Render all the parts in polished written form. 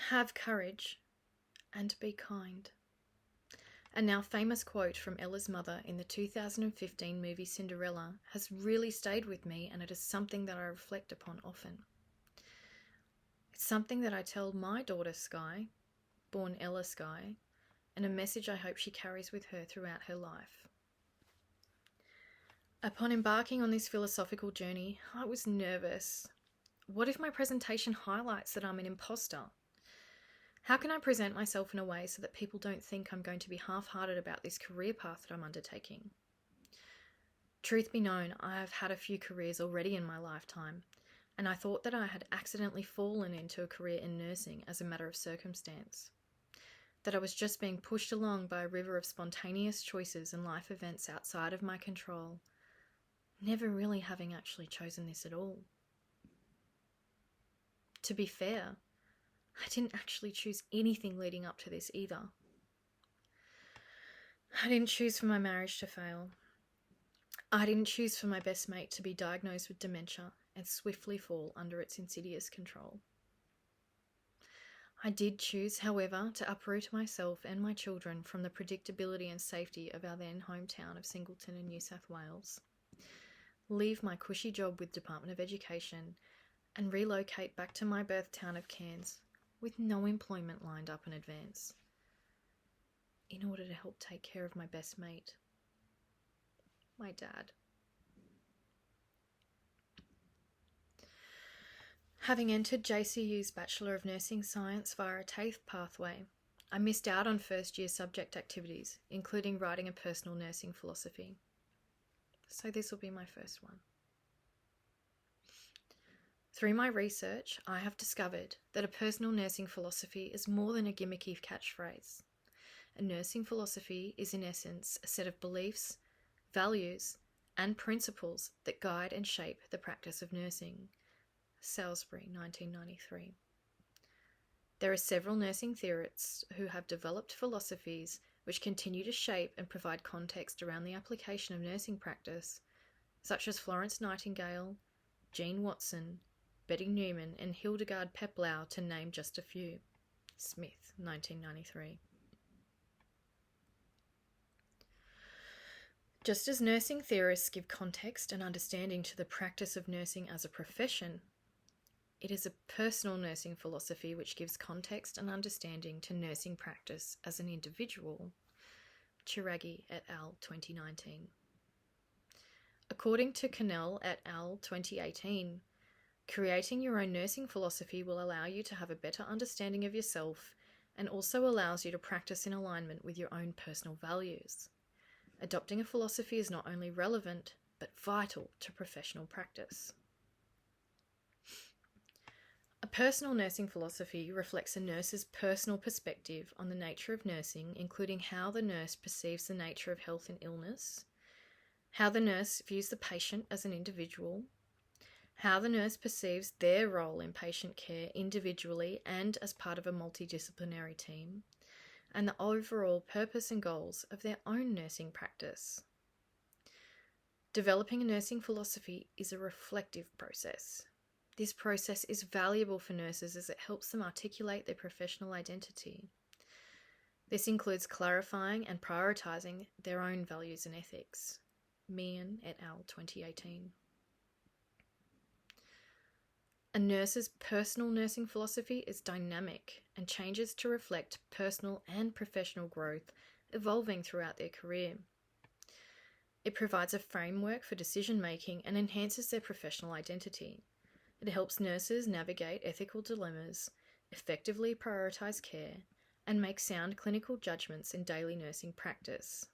have courage, and be kind. A now famous quote from Ella's mother in the 2015 movie Cinderella has really stayed with me, and it is something that I reflect upon often. It's something that I tell my daughter Sky, born Ella Sky, and a message I hope she carries with her throughout her life. Upon embarking on this philosophical journey, I was nervous. What if my presentation highlights that I'm an imposter? How can I present myself in a way so that people don't think I'm going to be half-hearted about this career path that I'm undertaking? Truth be known, I have had a few careers already in my lifetime, and I thought that I had accidentally fallen into a career in nursing as a matter of circumstance. That I was just being pushed along by a river of spontaneous choices and life events outside of my control, never really having actually chosen this at all. To be fair, I didn't actually choose anything leading up to this either. I didn't choose for my marriage to fail. I didn't choose for my best mate to be diagnosed with dementia and swiftly fall under its insidious control. I did choose, however, to uproot myself and my children from the predictability and safety of our then hometown of Singleton in New South Wales, leave my cushy job with Department of Education, and relocate back to my birth town of Cairns with no employment lined up in advance, in order to help take care of my best mate, my dad. Having entered JCU's Bachelor of Nursing Science via a TAFE pathway, I missed out on first year subject activities, including writing a personal nursing philosophy. So this will be my first one. Through my research, I have discovered that a personal nursing philosophy is more than a gimmicky catchphrase. A nursing philosophy is in essence a set of beliefs, values, and principles that guide and shape the practice of nursing. Salisbury, 1993. There are several nursing theorists who have developed philosophies which continue to shape and provide context around the application of nursing practice, such as Florence Nightingale, Jean Watson, Betty Newman, and Hildegard Peplau, to name just a few. Smith, 1993. Just as nursing theorists give context and understanding to the practice of nursing as a profession, it is a personal nursing philosophy which gives context and understanding to nursing practice as an individual. Chiraghi et al. 2019. According to Cannell et al. 2018, creating your own nursing philosophy will allow you to have a better understanding of yourself and also allows you to practice in alignment with your own personal values. Adopting a philosophy is not only relevant, but vital to professional practice. A personal nursing philosophy reflects a nurse's personal perspective on the nature of nursing, including how the nurse perceives the nature of health and illness, how the nurse views the patient as an individual, how the nurse perceives their role in patient care individually and as part of a multidisciplinary team, and the overall purpose and goals of their own nursing practice. Developing a nursing philosophy is a reflective process. This process is valuable for nurses as it helps them articulate their professional identity. This includes clarifying and prioritising their own values and ethics. Meehan et al. 2018. A nurse's personal nursing philosophy is dynamic and changes to reflect personal and professional growth evolving throughout their career. It provides a framework for decision-making and enhances their professional identity. It helps nurses navigate ethical dilemmas, effectively prioritise care, and make sound clinical judgments in daily nursing practice.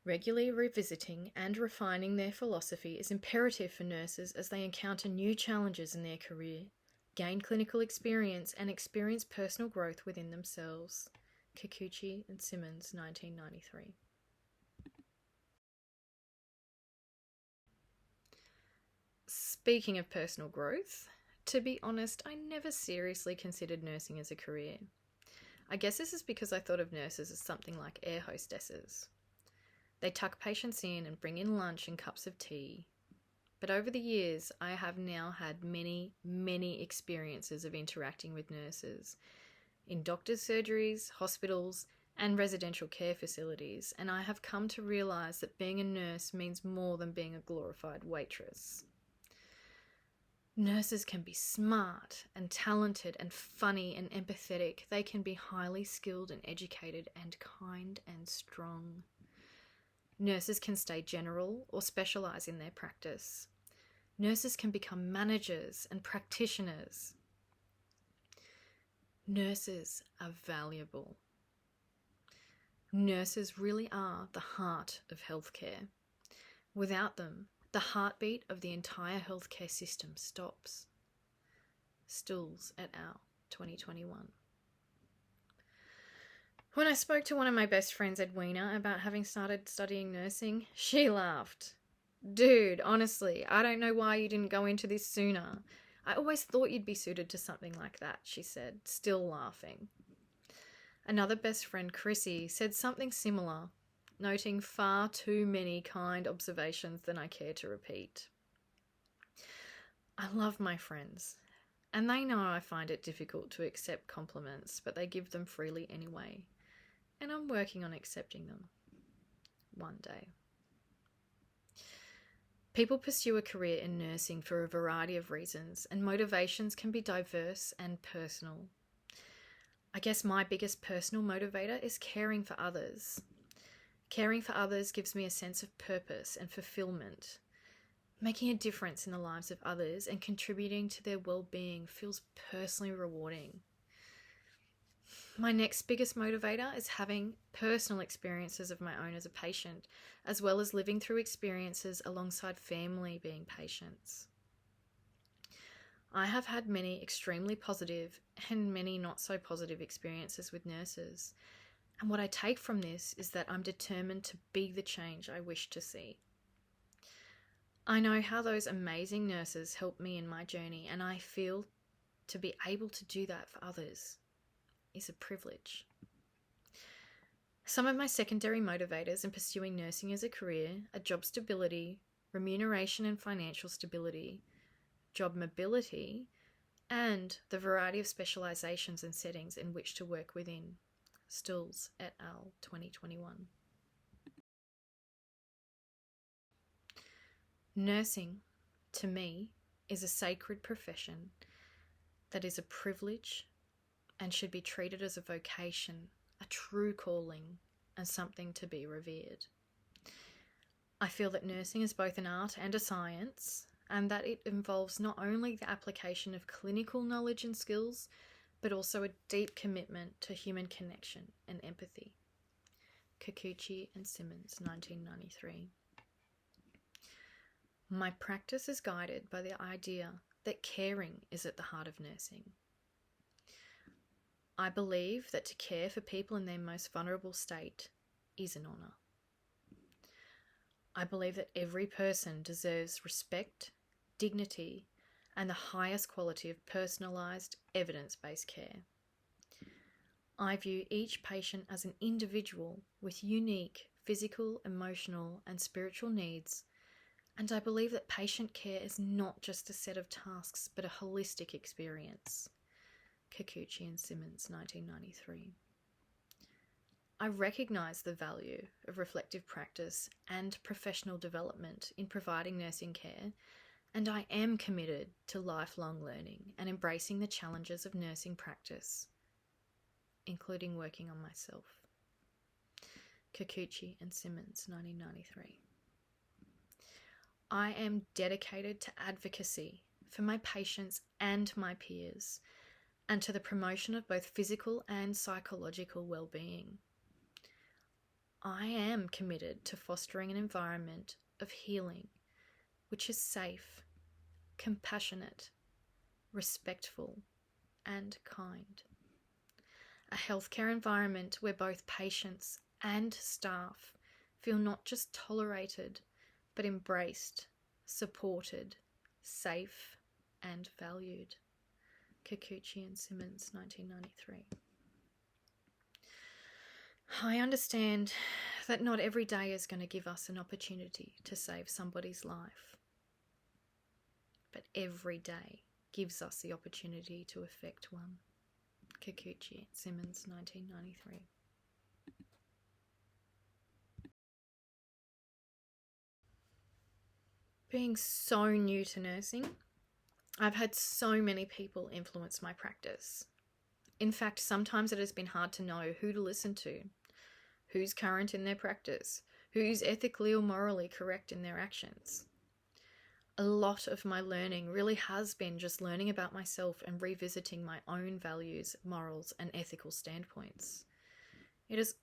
Regularly revisiting and refining their philosophy is imperative for nurses as they encounter new challenges in their career, gain clinical experience, and experience personal growth within themselves. Kikuchi and Simmons, 1993. Speaking of personal growth, to be honest, I never seriously considered nursing as a career. I guess this is because I thought of nurses as something like air hostesses. They tuck patients in and bring in lunch and cups of tea. but over the years, I have now had many, many experiences of interacting with nurses in doctors' surgeries, hospitals, and residential care facilities, and I have come to realise that being a nurse means more than being a glorified waitress. Nurses can be smart and talented and funny and empathetic. They can be highly skilled and educated and kind and strong. Nurses can stay general or specialise in their practice. Nurses can become managers and practitioners. Nurses are valuable. Nurses really are the heart of healthcare. Without them, the heartbeat of the entire healthcare system stops. Stools et al., 2021. When I spoke to one of my best friends, Edwina, about having started studying nursing, she laughed. Dude, honestly, I don't know why you didn't go into this sooner. I always thought you'd be suited to something like that, she said, still laughing. Another best friend, Chrissy, said something similar, noting far too many kind observations than I care to repeat. I love my friends, and they know I find it difficult to accept compliments, but they give them freely anyway, and I'm working on accepting them one day. People pursue a career in nursing for a variety of reasons, and motivations can be diverse and personal. I guess my biggest personal motivator is caring for others. Caring for others gives me a sense of purpose and fulfillment. Making a difference in the lives of others and contributing to their well-being feels personally rewarding. My next biggest motivator is having personal experiences of my own as a patient, as well as living through experiences alongside family being patients. I have had many extremely positive and many not so positive experiences with nurses, and what I take from this is that I'm determined to be the change I wish to see. I know how those amazing nurses helped me in my journey, and I feel to be able to do that for others is a privilege. Some of my secondary motivators in pursuing nursing as a career are job stability, remuneration and financial stability, job mobility, and the variety of specialisations and settings in which to work within. Stools et al., 2021. Nursing, to me, is a sacred profession that is a privilege and should be treated as a vocation, a true calling, and something to be revered. I feel that nursing is both an art and a science, and that it involves not only the application of clinical knowledge and skills, but also a deep commitment to human connection and empathy. Kikuchi and Simmons, 1993. My practice is guided by the idea that caring is at the heart of nursing. I believe that to care for people in their most vulnerable state is an honour. I believe that every person deserves respect, dignity, and the highest quality of personalised, evidence-based care. I view each patient as an individual with unique physical, emotional, and spiritual needs, and I believe that patient care is not just a set of tasks, but a holistic experience. Kikuchi and Simmons, 1993. I recognise the value of reflective practice and professional development in providing nursing care, and I am committed to lifelong learning and embracing the challenges of nursing practice, including working on myself. Kikuchi and Simmons, 1993. I am dedicated to advocacy for my patients and my peers, and to the promotion of both physical and psychological well-being. I am committed to fostering an environment of healing which is safe, compassionate, respectful, and kind. A healthcare environment where both patients and staff feel not just tolerated, but embraced, supported, safe, and valued. Kikuchi and Simmons, 1993. I understand that not every day is going to give us an opportunity to save somebody's life. but every day gives us the opportunity to effect one. Kikuchi Simmons, 1993. Being so new to nursing, I've had so many people influence my practice. In fact, sometimes it has been hard to know who to listen to, who's current in their practice, who's ethically or morally correct in their actions. A lot of my learning really has been just learning about myself and revisiting my own values, morals, and ethical standpoints. It has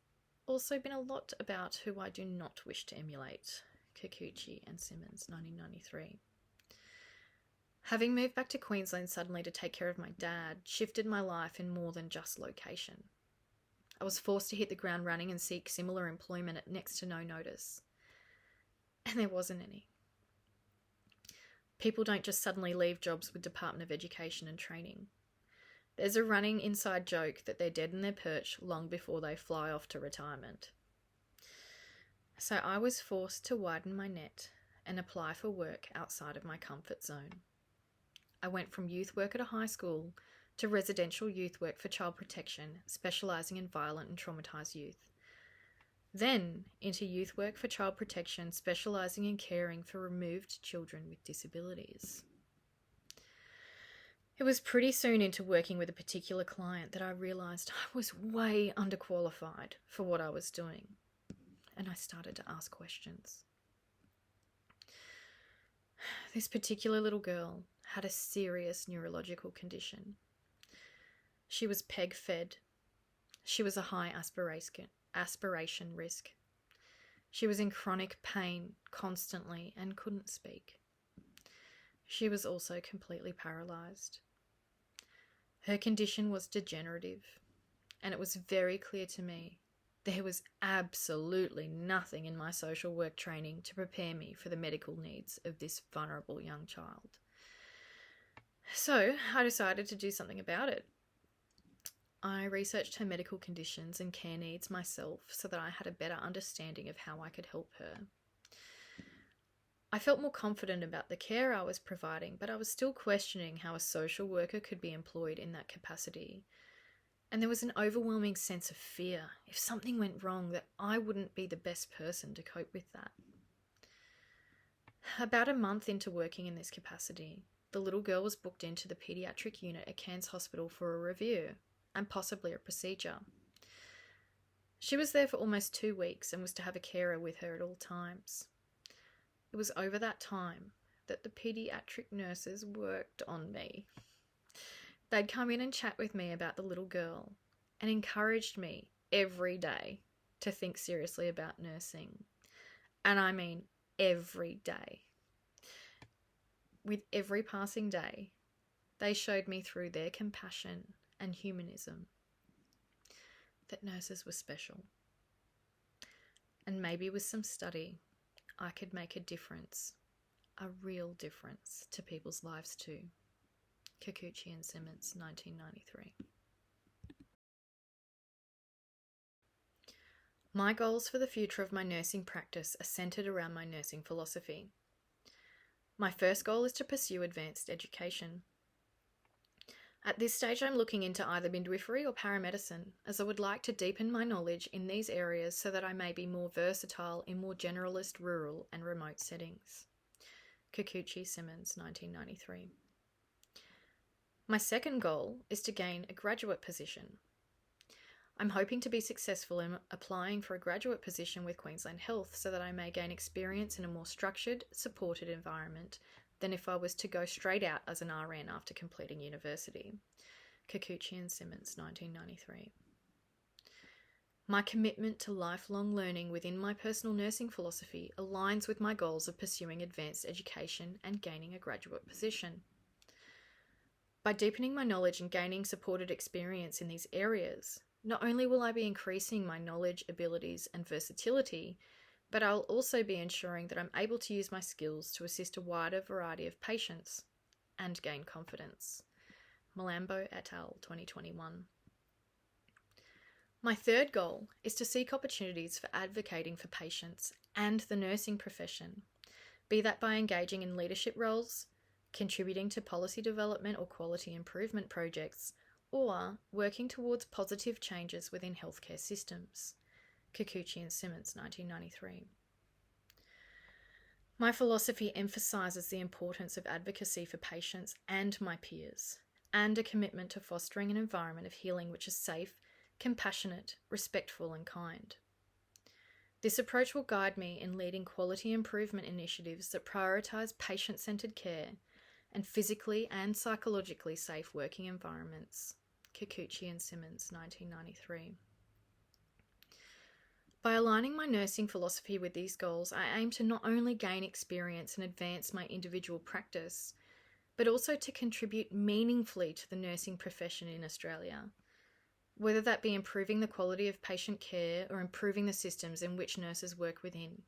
also been a lot about who I do not wish to emulate. Kikuchi and Simmons, 1993. Having moved back to Queensland suddenly to take care of my dad shifted my life in more than just location. I was forced to hit the ground running and seek similar employment at next to no notice. And there wasn't any. People don't just suddenly leave jobs with Department of Education and Training. There's a running inside joke that they're dead in their perch long before they fly off to retirement. So I was forced to widen my net and apply for work outside of my comfort zone. I went from youth work at a high school to residential youth work for child protection, specialising in violent and traumatised youth. Then into youth work for child protection, specialising in caring for removed children with disabilities. It was pretty soon into working with a particular client that I realised I was way underqualified for what I was doing. And I started to ask questions. This particular little girl had a serious neurological condition. She was PEG-fed. She was a high aspiration risk. She was in chronic pain constantly and couldn't speak. She was also completely paralysed. Her condition was degenerative, and it was very clear to me there was absolutely nothing in my social work training to prepare me for the medical needs of this vulnerable young child. So I decided to do something about it. I researched her medical conditions and care needs myself so that I had a better understanding of how I could help her. I felt more confident about the care I was providing, but I was still questioning how a social worker could be employed in that capacity. And there was an overwhelming sense of fear. If something went wrong, that I wouldn't be the best person to cope with that. About a month into working in this capacity, the little girl was booked into the paediatric unit at Cairns Hospital for a review and possibly a procedure. She was there for almost 2 weeks and was to have a carer with her at all times. It was over that time that the paediatric nurses worked on me. They'd come in and chat with me about the little girl and encouraged me every day to think seriously about nursing. And I mean every day. With every passing day, they showed me through their compassion and humanism that nurses were special. And maybe with some study, I could make a difference, a real difference to people's lives too. Kikuchi and Simmons, 1993. My goals for the future of my nursing practice are centred around my nursing philosophy. My first goal is to pursue advanced education. At this stage, I'm looking into either midwifery or paramedicine, as I would like to deepen my knowledge in these areas so that I may be more versatile in more generalist rural and remote settings. Kikuchi Simmons, 1993. My second goal is to gain a graduate position. I'm hoping to be successful in applying for a graduate position with Queensland Health so that I may gain experience in a more structured, supported environment than if I was to go straight out as an RN after completing university. Kikuchi and Simmons, 1993. My commitment to lifelong learning within my personal nursing philosophy aligns with my goals of pursuing advanced education and gaining a graduate position. By deepening my knowledge and gaining supported experience in these areas, not only will I be increasing my knowledge, abilities, and versatility, but I'll also be ensuring that I'm able to use my skills to assist a wider variety of patients and gain confidence. Malambo et al., 2021. My third goal is to seek opportunities for advocating for patients and the nursing profession, be that by engaging in leadership roles, contributing to policy development or quality improvement projects, or working towards positive changes within healthcare systems. Kikuchi and Simmons, 1993. My philosophy emphasises the importance of advocacy for patients and my peers, and a commitment to fostering an environment of healing which is safe, compassionate, respectful, and kind. This approach will guide me in leading quality improvement initiatives that prioritise patient-centred care and physically and psychologically safe working environments. Kikuchi and Simmons, 1993. By aligning my nursing philosophy with these goals, I aim to not only gain experience and advance my individual practice, but also to contribute meaningfully to the nursing profession in Australia, whether that be improving the quality of patient care or improving the systems in which nurses work within.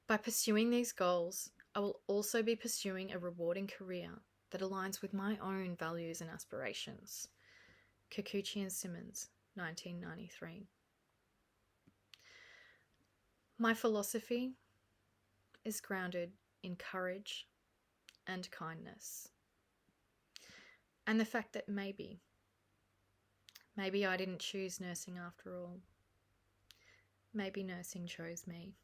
By pursuing these goals, I will also be pursuing a rewarding career that aligns with my own values and aspirations. Kikuchi and Simmons, 1993. My philosophy is grounded in courage and kindness, and the fact that maybe I didn't choose nursing after all. Maybe nursing chose me.